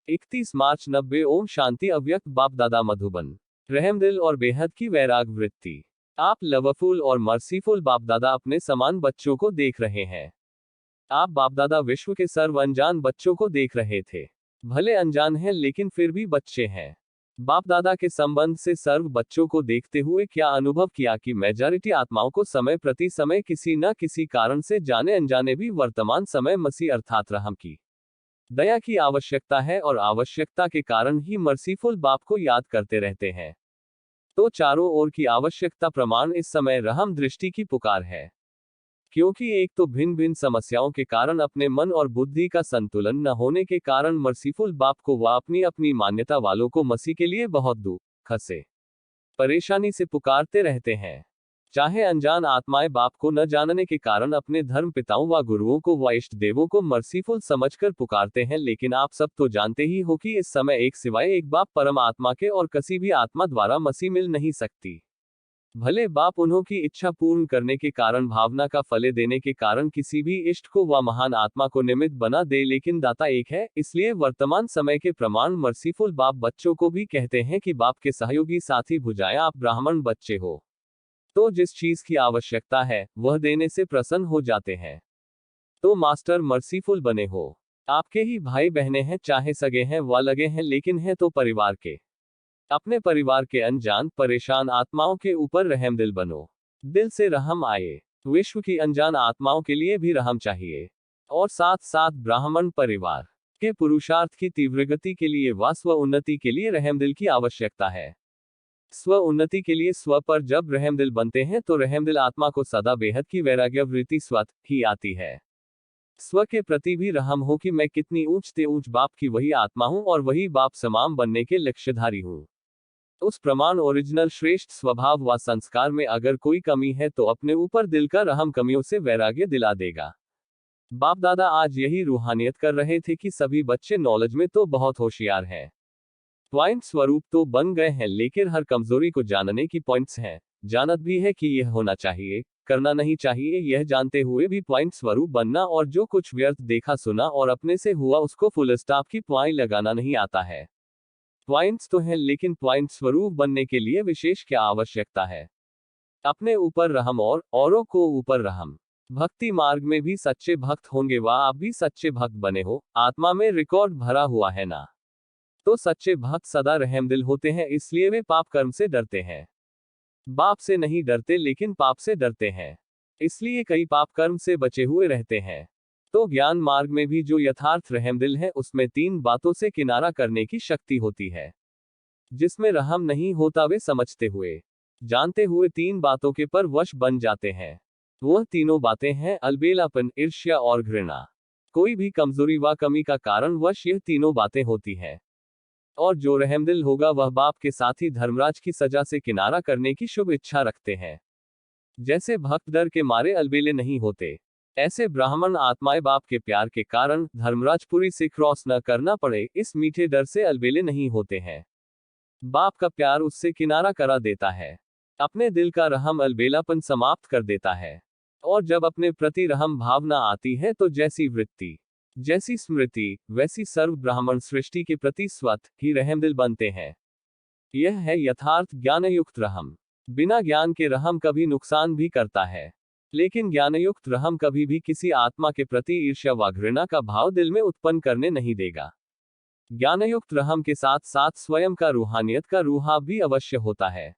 31 मार्च 90। ओम शांति। अव्यक्त बाप दादा मधुबन। रहमदिल और बेहद की वैराग वृत्ति। आप लवफुल और मर्सीफुल बाप दादा अपने समान बच्चों को देख रहे हैं। आप बाप दादा विश्व के सर्व अनजान बच्चों को देख रहे थे। भले अनजान हैं लेकिन फिर भी बच्चे हैं। बाप दादा के संबंध से सर्व बच्चों को देखते हुए क्या अनुभव किया कि मेजॉरिटी आत्माओं को समय प्रति समय किसी न किसी कारण से जाने अनजाने भी वर्तमान समय मसीह अर्थात रहम की दया की आवश्यकता है और आवश्यकता के कारण ही मर्सीफुल बाप को याद करते रहते हैं। तो चारों ओर की आवश्यकता प्रमाण इस समय रहम दृष्टि की पुकार है। क्योंकि एक तो भिन्न भिन्न समस्याओं के कारण अपने मन और बुद्धि का संतुलन न होने के कारण मर्सीफुल बाप को व अपनी अपनी मान्यता वालों को मसीह के लिए बहुत दुख से परेशानी से पुकारते रहते हैं। चाहे अनजान आत्माएं बाप को न जानने के कारण अपने धर्म पिताओं व गुरुओं को व इष्ट देवों को मर्सीफुल समझकर पुकारते हैं, लेकिन आप सब तो जानते ही हो कि इस समय एक सिवाय एक बाप परम आत्मा के और किसी भी आत्मा द्वारा मसीह मिल नहीं सकती। भले बाप उन्हों की इच्छा पूर्ण करने के कारण भावना का फले देने के कारण किसी भी इष्ट को व महान आत्मा को निमित्त बना दे, लेकिन दाता एक है। इसलिए वर्तमान समय के प्रमाण मर्सीफुल बाप बच्चों को भी कहते हैं कि बाप के सहयोगी साथी भुजाएं आप ब्राह्मण बच्चे हो, तो जिस चीज की आवश्यकता है वह देने से प्रसन्न हो जाते हैं। तो मास्टर मर्सीफुल बने हो। आपके ही भाई बहने हैं, चाहे सगे हैं व लगे हैं, लेकिन हैं तो परिवार के। अपने परिवार के अनजान परेशान आत्माओं के ऊपर रहमदिल बनो। दिल से रहम आए। विश्व की अनजान आत्माओं के लिए भी रहम चाहिए और साथ साथ ब्राह्मण परिवार के पुरुषार्थ की तीव्र गति के लिए व स्व उन्नति के लिए रहमदिल की आवश्यकता है। स्व उन्नति के लिए स्व पर जब रहमदिल बनते हैं तो रहमदिल आत्मा को सदा बेहद की वैराग्य वृत्ति स्वत ही आती है। स्व के प्रति भी रहम हो कि मैं कितनी ऊंच ते ऊंच बाप की वही आत्मा हूं और वही बाप समान बनने के लक्ष्यधारी हूं। उस प्रमाण ओरिजिनल श्रेष्ठ स्वभाव व संस्कार में अगर कोई कमी है तो अपने ऊपर दिल का रहम कमियों से वैराग्य दिला देगा। बाप दादा आज यही रूहानियत कर रहे थे कि सभी बच्चे नॉलेज में तो बहुत होशियार हैं, पॉइंट स्वरूप तो बन गए हैं, लेकिन हर कमजोरी को जानने की पॉइंट्स हैं। जानत भी है कि यह होना चाहिए, करना नहीं चाहिए, यह जानते हुए भी पॉइंट स्वरूप बनना और जो कुछ व्यर्थ देखा सुना और अपने से हुआ उसको फुल स्टॉप की पॉइंट लगाना नहीं आता है। पॉइंट्स तो हैं, लेकिन पॉइंट स्वरूप बनने के लिए विशेष क्या आवश्यकता है? अपने ऊपर रहम और औरों को ऊपर रहम। भक्ति मार्ग में भी सच्चे भक्त होंगे व आप भी सच्चे भक्त बने हो। आत्मा में रिकॉर्ड भरा हुआ है ना। तो सच्चे भक्त सदा रहमदिल होते हैं, इसलिए वे पाप कर्म से डरते हैं। बाप से नहीं डरते लेकिन पाप से डरते हैं, इसलिए कई पाप कर्म से बचे हुए रहते हैं। तो ज्ञान मार्ग में भी जो यथार्थ रहमदिल है उसमें 3 बातों से किनारा करने की शक्ति होती है। जिसमें रहम नहीं होता वे समझते हुए जानते हुए 3 बातों के पर वश बन जाते हैं। वह तीनों बातें हैं अलबेलापन, ईर्ष्या और घृणा। कोई भी कमजोरी व कमी का कारण वश यह तीनों बातें होती हैं। और जो रहमदिल होगा वह बाप के साथी धर्मराज की सजा से किनारा करने की शुभ इच्छा रखते हैं। जैसे भक्त डर के मारे अलबेले नहीं होते, ऐसे ब्राह्मण आत्माएं बाप के प्यार के कारण धर्मराजपुरी से क्रॉस न करना पड़े इस मीठे डर से अलबेले नहीं होते हैं। बाप का प्यार उससे किनारा करा देता है, अपने दिल का रहम अलबेलापन समाप्त कर देता है। और जब अपने प्रति रहम भावना आती है तो जैसी वृत्ति, जैसी स्मृति, वैसी सर्व ब्राह्मण सृष्टि के प्रति स्वत ही रहमदिल बनते हैं। यह है यथार्थ ज्ञानयुक्त रहम। बिना ज्ञान के रहम कभी नुकसान भी करता है, लेकिन ज्ञानयुक्त रहम कभी भी किसी आत्मा के प्रति ईर्ष्या व घृणा का भाव दिल में उत्पन्न करने नहीं देगा। ज्ञानयुक्त रहम के साथ साथ स्वयं का रूहानियत का रूहाब भी अवश्य होता है।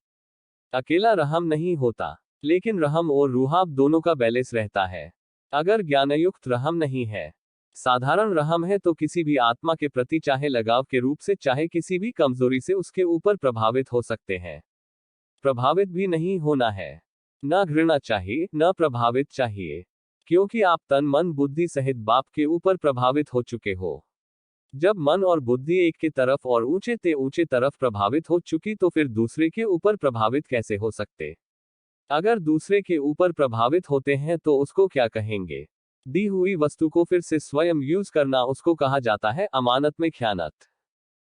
अकेला रहम नहीं होता, लेकिन रहम और रूहाब दोनों का बैलेंस रहता है। अगर ज्ञानयुक्त रहम नहीं है, साधारण रहम है, तो किसी भी आत्मा के प्रति चाहे लगाव के रूप से चाहे किसी भी कमजोरी से उसके ऊपर प्रभावित हो सकते हैं। प्रभावित भी नहीं होना है, न घृणा चाहिए न प्रभावित चाहिए, क्योंकि आप तन मन बुद्धि सहित बाप के ऊपर प्रभावित हो चुके हो। जब मन और बुद्धि एक के तरफ और ऊंचे ते ऊंचे तरफ प्रभावित हो चुकी तो फिर दूसरे के ऊपर प्रभावित कैसे हो सकते? अगर दूसरे के ऊपर प्रभावित होते हैं तो उसको क्या कहेंगे? दी हुई वस्तु को फिर से स्वयं यूज करना उसको कहा जाता है अमानत में ख्यानत।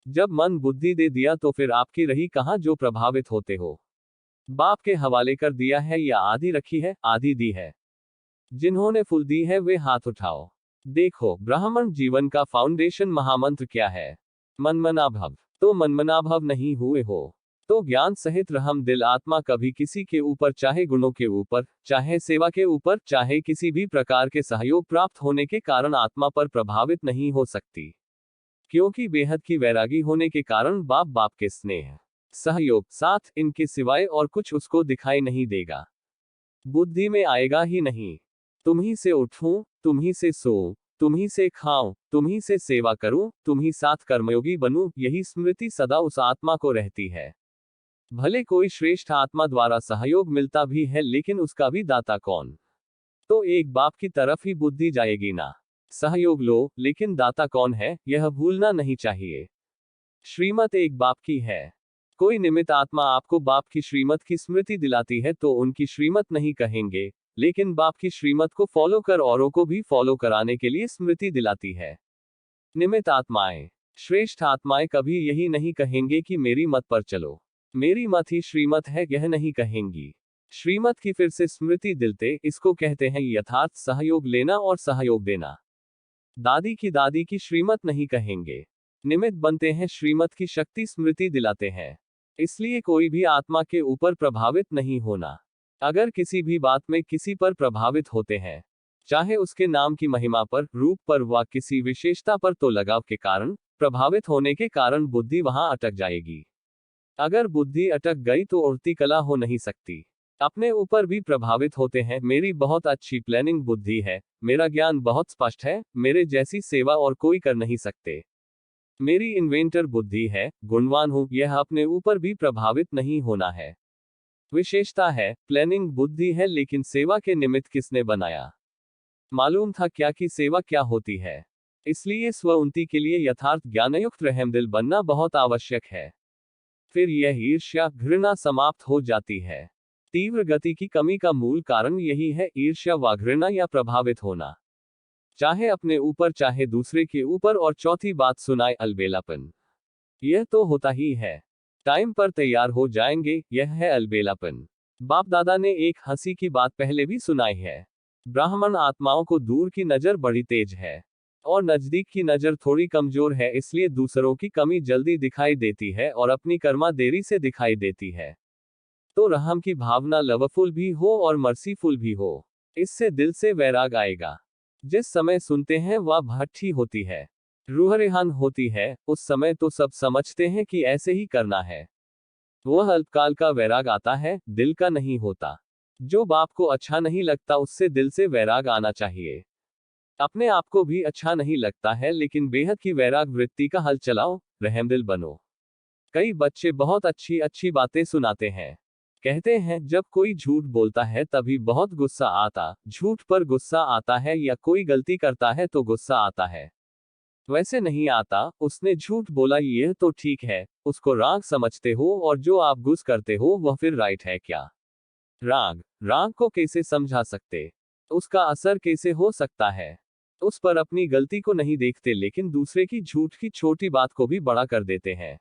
जब मन बुद्धि दे दिया तो फिर आपकी रही कहां जो प्रभावित होते हो? बाप के हवाले कर दिया है या आधी रखी है, आधी दी है? जिन्होंने फुल दी है वे हाथ उठाओ। देखो ब्राह्मण जीवन का फाउंडेशन महामंत्र क्या है? मनमनाभव, तो मनमनाभव नहीं हुए हो तो ज्ञान सहित रहम दिल आत्मा कभी किसी के ऊपर, चाहे गुणों के ऊपर, चाहे सेवा के ऊपर, चाहे किसी भी प्रकार के सहयोग प्राप्त होने के कारण आत्मा पर प्रभावित नहीं हो सकती, क्योंकि बेहद की वैरागी होने के कारण बाप के स्नेह, सहयोग, साथ इनके सिवाय और कुछ उसको दिखाई नहीं देगा, बुद्धि में आएगा ही नहीं। तुम्ही से उठूं, तुम्ही से सोऊं, तुम्ही से खाऊं, तुम्ही से सेवा करूं, तुम्ही साथ कर्मयोगी बनूं, यही स्मृति सदा उस आत्मा को रहती है। भले कोई श्रेष्ठ आत्मा द्वारा सहयोग मिलता भी है, लेकिन उसका भी दाता कौन? तो एक बाप की तरफ ही बुद्धि जाएगी ना। सहयोग लो, लेकिन दाता कौन है, यह भूलना नहीं चाहिए। श्रीमत एक बाप की है। कोई निमित्त आत्मा आपको बाप की श्रीमत की स्मृति दिलाती है तो उनकी श्रीमत नहीं कहेंगे, लेकिन बाप की श्रीमत को फॉलो कर औरों को भी फॉलो कराने के लिए स्मृति दिलाती है। निमित्त आत्माएं, श्रेष्ठ आत्माएं कभी यही नहीं कहेंगे कि मेरी मत पर चलो, मेरी मत ही श्रीमत है, यह नहीं कहेंगी। श्रीमत की फिर से स्मृति दिलते, इसको कहते हैं यथार्थ सहयोग लेना और सहयोग देना। दादी की श्रीमत नहीं कहेंगे। निमित्त बनते हैं, श्रीमत की शक्ति स्मृति दिलाते हैं। इसलिए कोई भी आत्मा के ऊपर प्रभावित नहीं होना। अगर किसी भी बात में किसी पर प्रभावित होते हैं, चाहे उसके नाम की महिमा पर, रूप पर व किसी विशेषता पर, तो लगाव के कारण, प्रभावित होने के कारण बुद्धि वहां अटक जाएगी। अगर बुद्धि अटक गई तो उड़ती कला हो नहीं सकती। अपने ऊपर भी प्रभावित होते हैं, मेरी बहुत अच्छी प्लानिंग बुद्धि है, मेरा ज्ञान बहुत स्पष्ट है, मेरे जैसी सेवा और कोई कर नहीं सकते, मेरी इन्वेंटर बुद्धि है, गुणवान हूं, यह अपने ऊपर भी प्रभावित नहीं होना है। विशेषता है, प्लानिंग बुद्धि है, लेकिन सेवा के निमित्त किसने बनाया? मालूम था क्या कि सेवा क्या होती है। इसलिए स्व उन्नति के लिए यथार्थ ज्ञानयुक्त रहमदिल बनना बहुत आवश्यक है। फिर यह ईर्ष्या घृणा समाप्त हो जाती है। तीव्र गति की कमी का मूल कारण यही है, ईर्ष्या व घृणा या प्रभावित होना, चाहे अपने ऊपर चाहे दूसरे के ऊपर। और चौथी बात सुनाए, अलबेलापन। यह तो होता ही है, टाइम पर तैयार हो जाएंगे, यह है अलबेलापन। बाप दादा ने एक हंसी की बात पहले भी सुनाई है। ब्राह्मण आत्माओं को दूर की नजर बड़ी तेज है और नजदीक की नजर थोड़ी कमजोर है, इसलिए दूसरों की कमी जल्दी दिखाई देती है और अपनी कर्मा देरी से दिखाई देती है। तो रहम की भावना लवफुल भी हो और मर्सीफुल भी हो, इससे दिल से वैराग आएगा। जिस समय सुनते हैं वह भट्ठी होती है, रूह रेहान होती है, उस समय तो सब समझते हैं कि ऐसे ही करना है। वह अल्पकाल का वैराग आता है, दिल का नहीं होता। जो बाप को अच्छा नहीं लगता उससे दिल से वैराग आना चाहिए। अपने आप को भी अच्छा नहीं लगता है, लेकिन बेहद की वैराग वृत्ति का हल चलाओ, रहमदिल बनो। कई बच्चे बहुत अच्छी अच्छी बातें सुनाते हैं, कहते हैं जब कोई झूठ बोलता है तभी बहुत गुस्सा आता, झूठ पर गुस्सा आता है, या कोई गलती करता है तो गुस्सा आता है। वैसे नहीं आता, उसने झूठ बोला यह तो ठीक है, उसको राग समझते हो, और जो आप गुस्सा करते हो वह फिर राइट है क्या? राग को कैसे समझा सकते? उसका असर कैसे हो सकता है? उस पर अपनी गलती को नहीं देखते, लेकिन दूसरे की झूठ की छोटी बात को भी बड़ा कर देते हैं।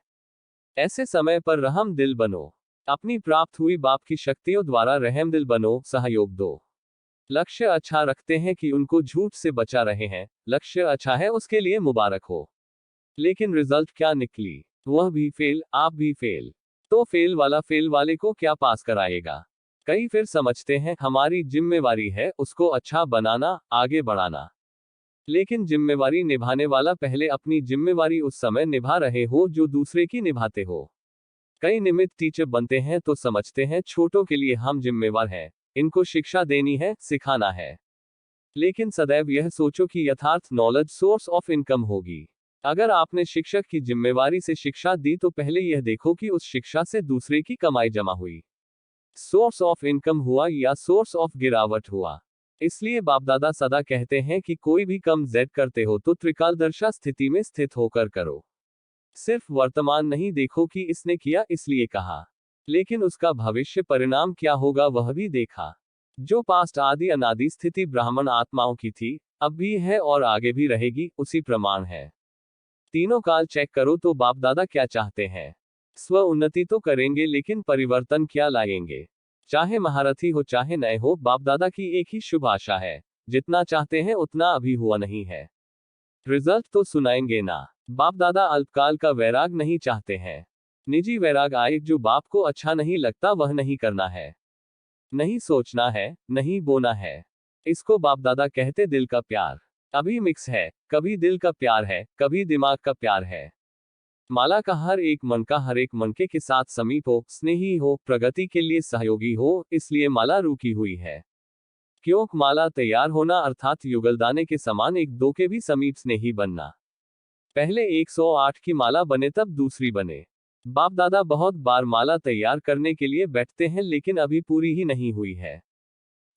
ऐसे समय पर रहम दिल बनो। अपनी प्राप्त हुई बाप की शक्तियों द्वारा रहमदिल बनो, सहयोग दो। लक्ष्य अच्छा रखते हैं कि उनको झूठ से बचा रहे हैं, लक्ष्य अच्छा है, उसके लिए मुबारक हो। लेकिन रिजल्ट क्या निकली? वह भी फेल, आप भी फेल। तो फेल वाला फेल वाले को क्या पास कराएगा? कई फिर समझते हैं हमारी जिम्मेवारी है उसको अच्छा बनाना, आगे बढ़ाना। लेकिन जिम्मेवारी निभाने वाला पहले अपनी जिम्मेवारी उस समय निभा रहे हो जो दूसरे की निभाते हो। कई निमित्त टीचर बनते हैं तो समझते हैं छोटों के लिए हम जिम्मेवार हैं, इनको शिक्षा देनी है, सिखाना है। लेकिन सदैव यह सोचो कि यथार्थ नॉलेज सोर्स ऑफ इनकम होगी। अगर आपने शिक्षक की जिम्मेवारी से शिक्षा दी तो पहले यह देखो कि उस शिक्षा से दूसरे की कमाई जमा हुई, सोर्स ऑफ इनकम हुआ या सोर्स ऑफ गिरावट हुआ। इसलिए बाप दादा सदा कहते हैं कि कोई भी कम जेड करते हो तो त्रिकालदर्शा स्थिति में स्थित होकर करो। सिर्फ वर्तमान नहीं देखो कि इसने किया इसलिए कहा, लेकिन उसका भविष्य परिणाम क्या होगा वह भी देखा। जो पास्ट आदि अनादि स्थिति ब्राह्मण आत्माओं की थी, अब भी है और आगे भी रहेगी, उसी प्रमाण है। तीनों काल चेक करो तो बाप दादा क्या चाहते हैं। स्व उन्नति तो करेंगे, लेकिन परिवर्तन क्या लाएंगे? चाहे महारथी हो चाहे नए हो, बाप दादा की एक ही शुभ आशा है, जितना चाहते हैं उतना अभी हुआ नहीं है। रिजल्ट तो सुनाएंगे ना। बाप दादा अल्पकाल का वैराग नहीं चाहते हैं। निजी वैराग आए, जो बाप को अच्छा नहीं लगता वह नहीं करना है, नहीं सोचना है, नहीं बोना है। इसको बाप दादा कहते दिल का प्यार। अभी मिक्स है, कभी दिल का प्यार है, कभी दिमाग का प्यार है। माला का हर एक मनका हर एक मनके के साथ समीप हो, स्नेही हो, प्रगति के लिए सहयोगी हो, इसलिए माला रुकी हुई है। क्योंकि माला तैयार होना अर्थात युगलदाने के समान एक दो के भी समीप स्नेही बनना। पहले 108 की माला बने तब दूसरी बने। बाप दादा बहुत बार माला तैयार करने के लिए बैठते हैं, लेकिन अभी पूरी ही नहीं हुई है।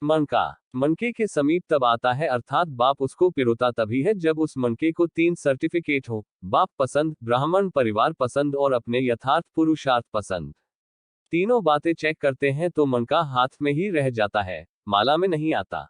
मनका मनके के समीप तब आता है, अर्थात बाप उसको पिरोता तभी है जब उस मनके को 3 सर्टिफिकेट हो: बाप पसंद, ब्राह्मण परिवार पसंद और अपने यथार्थ पुरुषार्थ पसंद। तीनों बातें चेक करते हैं तो मनका हाथ में ही रह जाता है, माला में नहीं आता।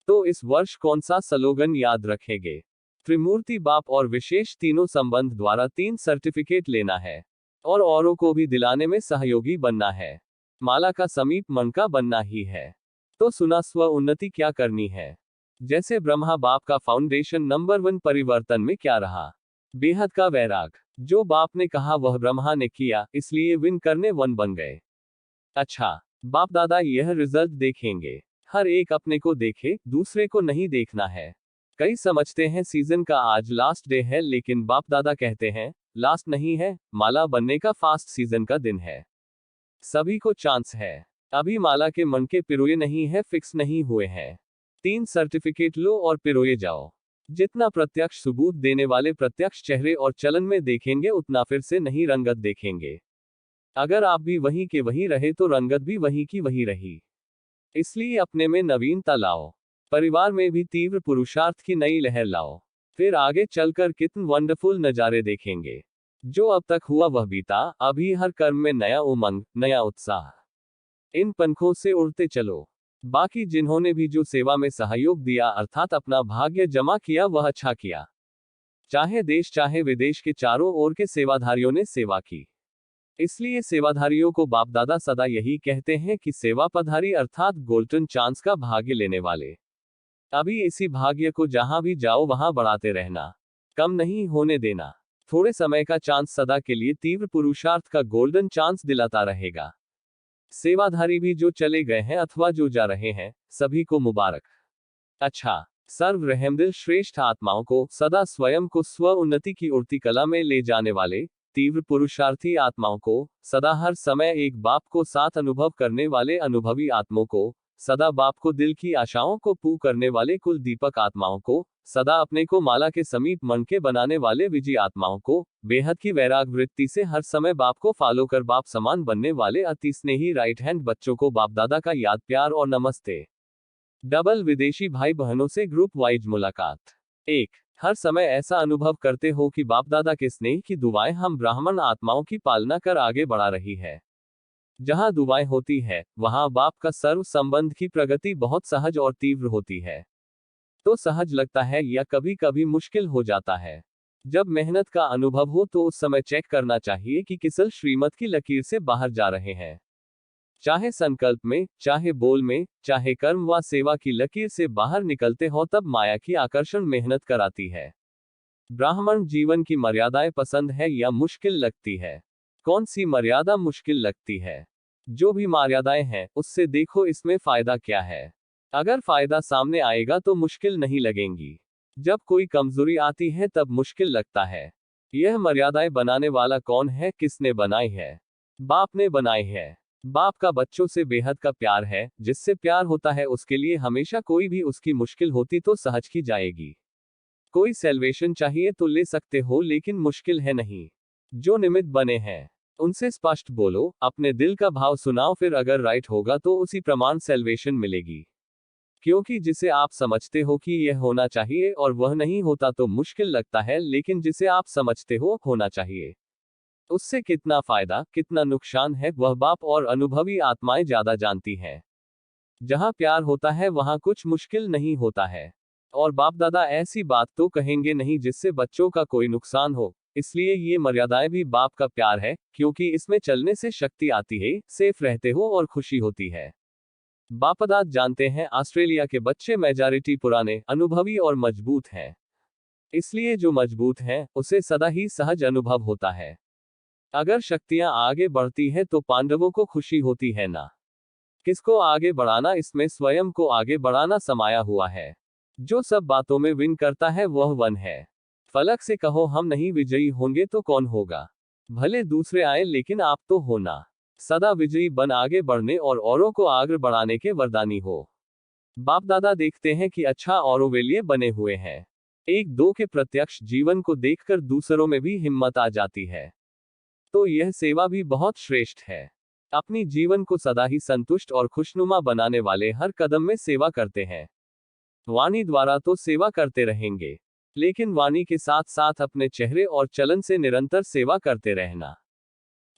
तो इस वर्ष कौन सा स्लोगन याद रखेंगे? त्रिमूर्ति बाप और विशेष तीनों संबंध द्वारा 3 सर्टिफिकेट लेना है और औरों को भी दिलाने में सहयोगी बनना है। माला का समीप मनका बनना ही है। तो सुना, स्व उन्नति क्या करनी है? जैसे ब्रह्मा बाप का फाउंडेशन नंबर 1 परिवर्तन में क्या रहा? बेहद का वैराग। जो बाप ने कहा वह ब्रह्मा ने किया, इसलिए विन करने 1 बन गए। अच्छा, बाप दादा यह रिजल्ट देखेंगे। हर एक अपने को देखे, दूसरे को नहीं देखना है। कई समझते हैं सीजन का आज लास्ट डे है, लेकिन बाप दादा कहते हैं लास्ट नहीं है, माला बनने का फास्ट सीजन का दिन है। सभी को चांस है। अभी माला के मन के पिरोए नहीं है, फिक्स नहीं हुए हैं। 3 सर्टिफिकेट लो और पिरोए जाओ। जितना प्रत्यक्ष सबूत देने वाले प्रत्यक्ष चेहरे और चलन में देखेंगे, उतना फिर से नहीं रंगत देखेंगे। अगर आप भी वहीं के वहीं रहे तो रंगत भी वहीं की वहीं रही। इसलिए अपने में नवीनता लाओ, परिवार में भी तीव्र पुरुषार्थ की नई लहर लाओ। फिर आगे चलकर कितने वंडरफुल नजारे देखेंगे। जो अब तक हुआ वह बीता, अभी हर कर्म में नया उमंग, नया उत्साह। इन पंखों से उड़ते चलो। बाकी जिन्होंने भी जो सेवा में सहयोग दिया, अर्थात अपना भाग्य जमा किया, वह अच्छा किया। चाहे देश चाहे विदेश के चारों ओर के सेवाधारियों ने सेवा की। इसलिए सेवाधारियों को बाप दादा सदा यही कहते हैं कि सेवा पधारी, अर्थात गोल्डन चांस का भाग्य लेने वाले। अभी इसी भाग्य को जहां भी जाओ वहां बढ़ाते रहना, कम नहीं होने देना। थोड़े समय का चांस सदा के लिए तीव्र पुरुषार्थ का गोल्डन चांस दिलाता रहेगा। सेवाधारी भी जो चले गए हैं अथवा जो जा रहे हैं, सभी को मुबारक। अच्छा, सर्व रहमदिल श्रेष्ठ आत्माओं को, सदा स्वयं को स्व उन्नति की उड़ती कला में ले जाने वाले तीव्र पुरुषार्थी आत्माओं को, सदा हर समय एक बाप को साथ अनुभव करने वाले अनुभवी आत्माओं को, सदा बाप को दिल की आशाओं को पू करने वाले कुल दीपक आत्माओं को, सदा अपने को माला के समीप मन के बनाने वाले विजय आत्माओं को, बेहद की वैराग वृत्ति से हर समय बाप को फॉलो कर बाप समान बनने वाले अति स्नेही राइट हैंड बच्चों को बाप दादा का याद प्यार और नमस्ते। डबल विदेशी भाई बहनों से ग्रुप वाइज मुलाकात। 1। हर समय ऐसा अनुभव करते हो कि बाप दादा के स्नेह की दुआएं हम ब्राह्मण आत्माओं की पालना कर आगे बढ़ा रही है। जहां दुआएं होती है, वहां बाप का सर्व संबंध की प्रगति बहुत सहज और तीव्र होती है। तो सहज लगता है या कभी कभी मुश्किल हो जाता है। जब मेहनत का अनुभव हो तो उस समय चेक करना चाहिए कि किसल श्रीमत की लकीर से बाहर जा रहे हैं। चाहे संकल्प में, चाहे बोल में, चाहे कर्म व सेवा की लकीर से बाहर निकलते हो, तब माया की आकर्षण मेहनत कराती है। ब्राह्मण जीवन की मर्यादाएं पसंद है या मुश्किल लगती है? कौन सी मर्यादा मुश्किल लगती है? जो भी मर्यादाएं हैं, उससे देखो इसमें फायदा क्या है। अगर फायदा सामने आएगा तो मुश्किल नहीं लगेंगी। जब कोई कमजोरी आती है तब मुश्किल लगता है। यह मर्यादाएं बनाने वाला कौन है, किसने बनाई है? बाप ने बनाई है। बाप का बच्चों से बेहद का प्यार है। जिससे प्यार होता है उसके लिए हमेशा कोई भी उसकी मुश्किल होती तो सहज की जाएगी। कोई सेल्वेशन चाहिए तो ले सकते हो, लेकिन मुश्किल है नहीं। जो निमित्त बने हैं उनसे स्पष्ट बोलो, अपने दिल का भाव सुनाओ, फिर अगर राइट होगा तो उसी प्रमाण सेल्वेशन मिलेगी। क्योंकि जिसे आप समझते हो कि यह होना चाहिए और वह नहीं होता तो मुश्किल लगता है, लेकिन जिसे आप समझते हो होना चाहिए, उससे कितना फायदा कितना नुकसान है, वह बाप और अनुभवी आत्माएं ज्यादा जानती हैं। जहां प्यार होता है वहां कुछ मुश्किल नहीं होता है। और बाप दादा ऐसी बात तो कहेंगे नहीं जिससे बच्चों का कोई नुकसान हो। इसलिए ये मर्यादाएं भी बाप का प्यार है, क्योंकि इसमें चलने से शक्ति आती है, सेफ रहते हो और खुशी होती है। बापदाद जानते हैं ऑस्ट्रेलिया के बच्चे मेजॉरिटी पुराने, अनुभवी और मजबूत हैं। इसलिए जो मजबूत है उसे सदा ही सहज अनुभव होता है। अगर शक्तियां आगे बढ़ती है तो पांडवों को खुशी होती है ना। किसको आगे बढ़ाना, इसमें स्वयं को आगे बढ़ाना समाया हुआ है। जो सब बातों में विन करता है वह वन है। फलक से कहो हम नहीं विजयी होंगे तो कौन होगा। भले दूसरे आए लेकिन आप तो होना। सदा विजयी बन आगे बढ़ने और औरों को आगे बढ़ाने के वरदानी हो। बाप दादा देखते हैं कि अच्छा औरों वे लिए बने हुए हैं। एक दो के प्रत्यक्ष जीवन को देखकर दूसरों में भी हिम्मत आ जाती है। तो यह सेवा भी बहुत श्रेष्ठ है। अपनी जीवन को सदा ही संतुष्ट और खुशनुमा बनाने वाले हर कदम में सेवा करते हैं। वाणी द्वारा तो सेवा करते रहेंगे, लेकिन वाणी के साथ साथ अपने चेहरे और चलन से निरंतर सेवा करते रहना।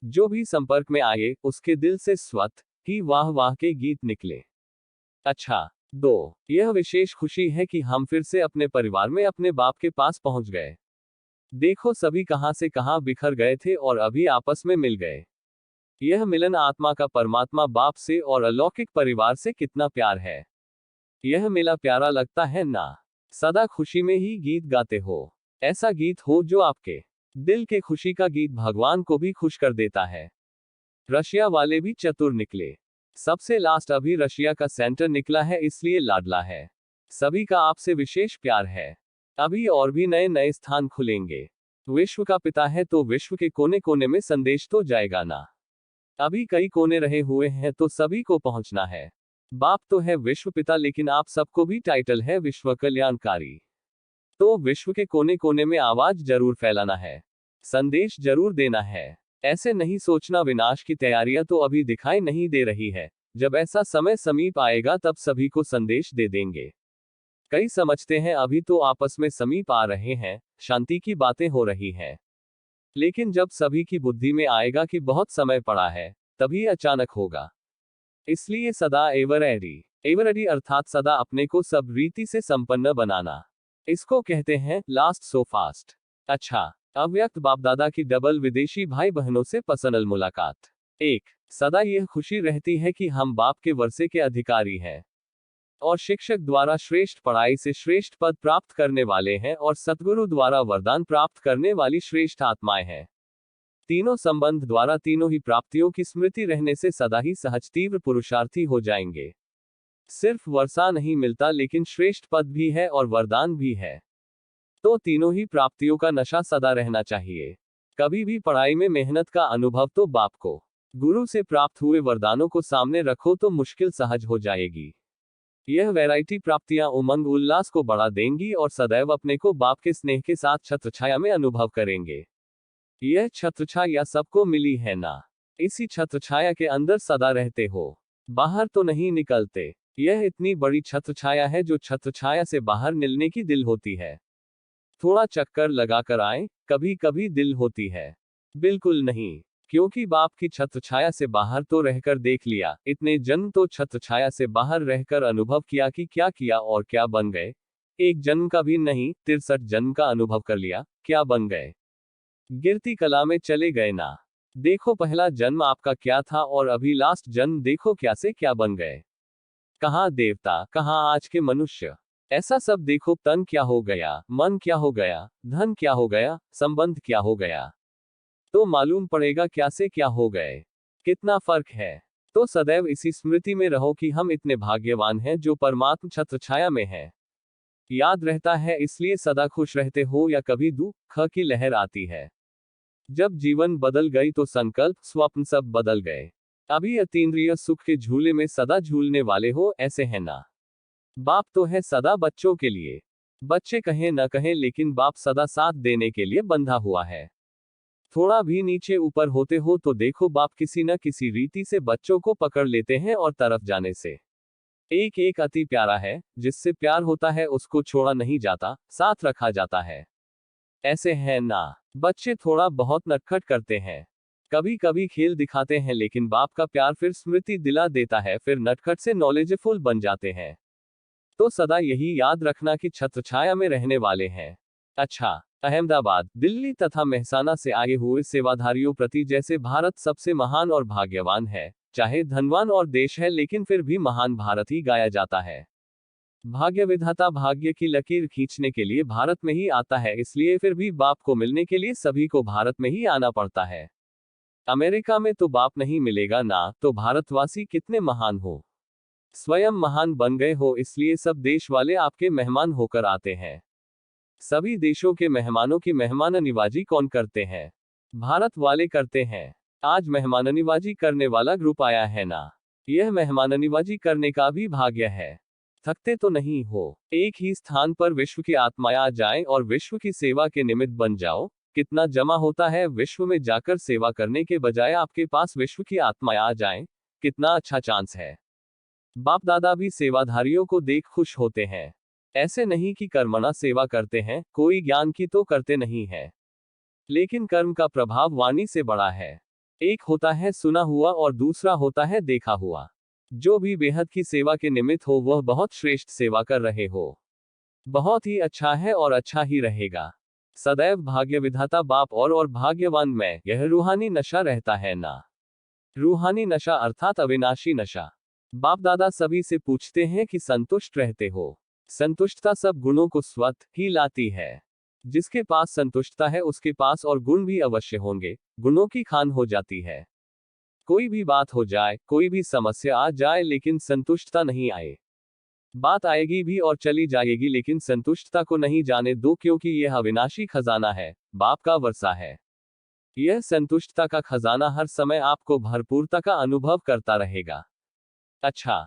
जो भी संपर्क में आए उसके दिल से स्वत ही वाह वाह के गीत निकले। अच्छा, 2 यह विशेष खुशी है कि हम फिर से अपने परिवार में अपने बाप के पास पहुंच गए। देखो सभी कहां से कहां बिखर गए थे और अभी आपस में मिल गए। यह मिलन आत्मा का परमात्मा बाप से और अलौकिक परिवार से कितना प्यार है। यह मेला प्यारा लगता है ना। सदा खुशी में ही गीत गाते हो। ऐसा गीत हो जो आपके दिल के खुशी का गीत भगवान को भी खुश कर देता है। रशिया वाले भी चतुर निकले। सबसे लास्ट अभी रशिया का सेंटर निकला है, इसलिए लाडला है। सभी का आपसे विशेष प्यार है। अभी और भी नए नए स्थान खुलेंगे। विश्व का पिता है तो विश्व के कोने कोने में संदेश तो जाएगा ना। अभी कई कोने रहे हुए हैं तो सभी को पहुंचना है। बाप तो है विश्व पिता, लेकिन आप सबको भी टाइटल है विश्व कल्याणकारी। तो विश्व के कोने कोने में आवाज जरूर फैलाना है, संदेश जरूर देना है। ऐसे नहीं सोचना विनाश की तैयारियां तो अभी दिखाई नहीं दे रही है, जब ऐसा समय समीप आएगा तब सभी को संदेश दे देंगे। कई समझते हैं अभी तो आपस में समीप आ रहे हैं, शांति की बातें हो रही हैं। लेकिन जब सभी की बुद्धि में आएगा कि बहुत समय पड़ा है, तभी अचानक होगा। इसलिए सदा एवरेडी अर्थात सदा अपने को सब रीति से संपन्न बनाना। इसको कहते हैं लास्ट सो फास्ट। अच्छा, अव्यक्त बाप दादा की डबल विदेशी भाई बहनों से पर्सनल मुलाकात। 1 सदा यह खुशी रहती है कि हम बाप के वर्षे के अधिकारी हैं और शिक्षक द्वारा श्रेष्ठ पढ़ाई से श्रेष्ठ पद प्राप्त करने वाले हैं और सतगुरु द्वारा वरदान प्राप्त करने वाली श्रेष्ठ आत्माएं हैं। तीनों संबंध द्वारा तीनों ही प्राप्तियों की स्मृति रहने से सदा ही सहज तीव्र पुरुषार्थी हो जाएंगे। सिर्फ वर्षा नहीं मिलता लेकिन श्रेष्ठ पद भी है और वरदान भी है। तो तीनों ही प्राप्तियों का नशा सदा रहना चाहिए। कभी भी पढ़ाई में मेहनत का अनुभव तो बाप को गुरु से प्राप्त हुए वरदानों को सामने रखो तो मुश्किल सहज हो जाएगी। यह वैरायटी प्राप्तियां उमंग उल्लास को बढ़ा देंगी और सदैव अपने को बाप के स्नेह के साथ छत्रछाया में अनुभव करेंगे। यह छत्रछाया सबको मिली है ना। इसी छत्रछाया के अंदर सदा रहते हो, बाहर तो नहीं निकलते। यह इतनी बड़ी छत्रछाया है जो छत्रछाया से बाहर निकलने की दिल होती है। थोड़ा चक्कर लगाकर आए, कभी कभी दिल होती है। बिल्कुल नहीं, क्योंकि बाप की छत्रछाया से बाहर तो रहकर देख लिया। इतने जन्म तो छत्रछाया से बाहर रहकर अनुभव किया कि क्या किया और क्या बन गए। एक जन्म का भी नहीं, 63 जन्म का अनुभव कर लिया, क्या बन गए। गिरती कला में चले गए ना। देखो पहला जन्म आपका क्या था और अभी लास्ट जन्म देखो क्या से क्या बन गए। कहाँ देवता, कहाँ आज के मनुष्य। ऐसा सब देखो, तन क्या हो गया, मन क्या हो गया, धन क्या हो गया, संबंध क्या हो गया। तो मालूम पड़ेगा क्या से क्या हो गए, कितना फर्क है। तो सदैव इसी स्मृति में रहो कि हम इतने भाग्यवान हैं जो परमात्म छत्रछाया में हैं। याद रहता है, इसलिए सदा खुश रहते हो या कभी दुख की लहर आती है। जब जीवन बदल गई तो संकल्प स्वप्न सब बदल गए। अभी अतीन्द्रिय सुख के झूले में सदा झूलने वाले हो, ऐसे है ना। बाप तो है सदा बच्चों के लिए। बच्चे कहें न कहें लेकिन बाप सदा साथ देने के लिए बंधा हुआ है। थोड़ा भी नीचे ऊपर होते हो तो देखो बाप किसी न किसी रीति से बच्चों को पकड़ लेते हैं और तरफ जाने से एक एक अति प्यारा है। जिससे प्यार होता है उसको छोड़ा नहीं जाता, साथ रखा जाता है। ऐसे है ना। बच्चे थोड़ा बहुत नटखट करते हैं, कभी कभी खेल दिखाते हैं, लेकिन बाप का प्यार फिर स्मृति दिला देता है, फिर नटखट से नॉलेजफुल बन जाते हैं। तो सदा यही याद रखना कि छत्रछाया में रहने वाले हैं। अच्छा, अहमदाबाद, दिल्ली तथा मेहसाना से आए हुए सेवाधारियों प्रति जैसे भारत सबसे महान और भाग्यवान है। चाहे धनवान और देश है लेकिन फिर भी महान भारत ही गाया जाता है। भाग्य विधाता भाग्य की लकीर खींचने के लिए भारत में ही आता है, इसलिए फिर भी बाप को मिलने के लिए सभी को भारत में ही आना पड़ता है। अमेरिका में तो बाप नहीं मिलेगा ना, तो भारतवासी कितने महान हो, स्वयं महान बन गए हो, इसलिए सब देश वाले आपके मेहमान होकर आते हैं। सभी देशों के मेहमानों की मेहमाननवाजी कौन करते हैं? भारत वाले करते हैं। आज मेहमाननवाजी करने वाला ग्रुप आया है ना, यह मेहमाननवाजी करने का भी भाग्य है। थकते तो नहीं हो। एक ही स्थान पर विश्व की आत्माएं आ जाएं और विश्व की सेवा के निमित्त बन जाओ। कितना जमा होता है विश्व में जाकर सेवा करने के बजाय आपके पास विश्व की आत्माएं आ जाएं, कितना अच्छा चांस है। बाप दादा भी सेवाधारियों को देख खुश होते हैं। ऐसे नहीं कि कर्मणा सेवा करते हैं, कोई ज्ञान की तो करते नहीं है, लेकिन कर्म का प्रभाव वाणी से बड़ा है। एक होता है सुना हुआ और दूसरा होता है देखा हुआ। जो भी बेहद की सेवा के निमित्त हो वह बहुत श्रेष्ठ सेवा कर रहे हो, बहुत ही अच्छा है और अच्छा ही रहेगा। सदैव भाग्य विधाता बाप और भाग्यवान मैं, यह रूहानी नशा रहता है ना। रूहानी नशा अर्थात अविनाशी नशा। बाप दादा सभी से पूछते हैं कि संतुष्ट रहते हो? संतुष्टता सब गुणों को स्वतः ही लाती है। जिसके पास संतुष्टता है उसके पास और गुण भी अवश्य होंगे, गुणों की खान हो जाती है। कोई भी बात हो जाए, कोई भी समस्या आ जाए, लेकिन संतुष्टता नहीं आए, बात आएगी भी और चली जाएगी, लेकिन संतुष्टता को नहीं जाने दो, क्योंकि यह अविनाशी खजाना है, बाप का वर्षा है। यह संतुष्टता का खजाना हर समय आपको भरपूरता का अनुभव करता रहेगा। अच्छा,